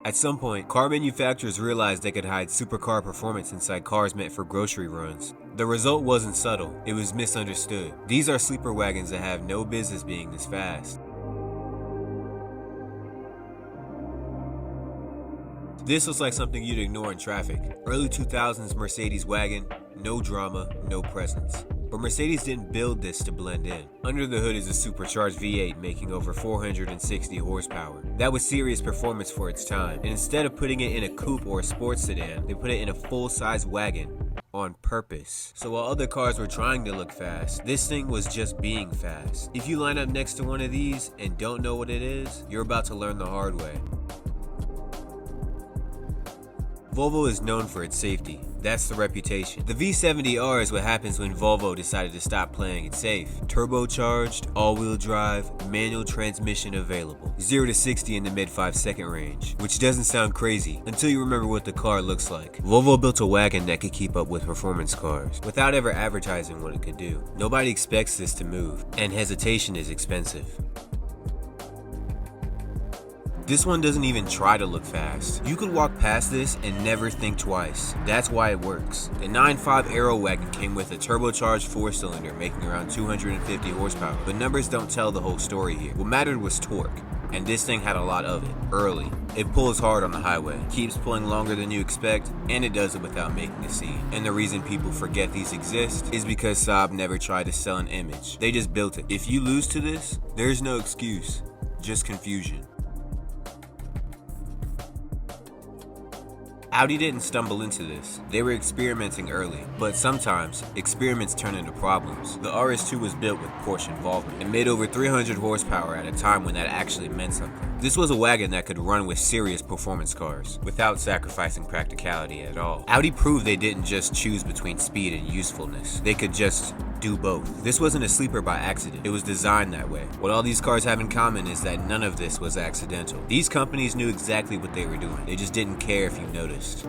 At some point, car manufacturers realized they could hide supercar performance inside cars meant for grocery runs. The result wasn't subtle, it was misunderstood. These are sleeper wagons that have no business being this fast. This looks like something you'd ignore in traffic. Early 2000s Mercedes wagon, no drama, no presence. But Mercedes didn't build this to blend in. Under the hood is a supercharged V8 making over 460 horsepower. That was serious performance for its time, and instead of putting it in a coupe or a sports sedan, they put it in a full-size wagon. On purpose. So while other cars were trying to look fast, this thing was just being fast. If you line up next to one of these and don't know what it is, you're about to learn the hard way. Volvo is known for its safety. That's the reputation. The V70R is what happens when Volvo decided to stop playing it safe. Turbocharged, all-wheel drive, manual transmission available. 0 to 60 in the mid 5-second range, which doesn't sound crazy until you remember what the car looks like. Volvo built a wagon that could keep up with performance cars without ever advertising what it could do. Nobody expects this to move, and hesitation is expensive. This one doesn't even try to look fast. You could walk past this and never think twice. That's why it works. The 9.5 Aero Wagon came with a turbocharged 4-cylinder making around 250 horsepower, but numbers don't tell the whole story here. What mattered was torque, and this thing had a lot of it, early. It pulls hard on the highway, keeps pulling longer than you expect, and it does it without making a scene. And the reason people forget these exist is because Saab never tried to sell an image. They just built it. If you lose to this, there's no excuse, just confusion. Audi didn't stumble into this. They were experimenting early, but sometimes experiments turn into problems. The RS2 was built with Porsche involvement and made over 300 horsepower at a time when that actually meant something. This was a wagon that could run with serious performance cars without sacrificing practicality at all. Audi proved they didn't just choose between speed and usefulness. They could just do both. This wasn't a sleeper by accident. It was designed that way. What all these cars have in common is that none of this was accidental. These companies knew exactly what they were doing. They just didn't care if you noticed.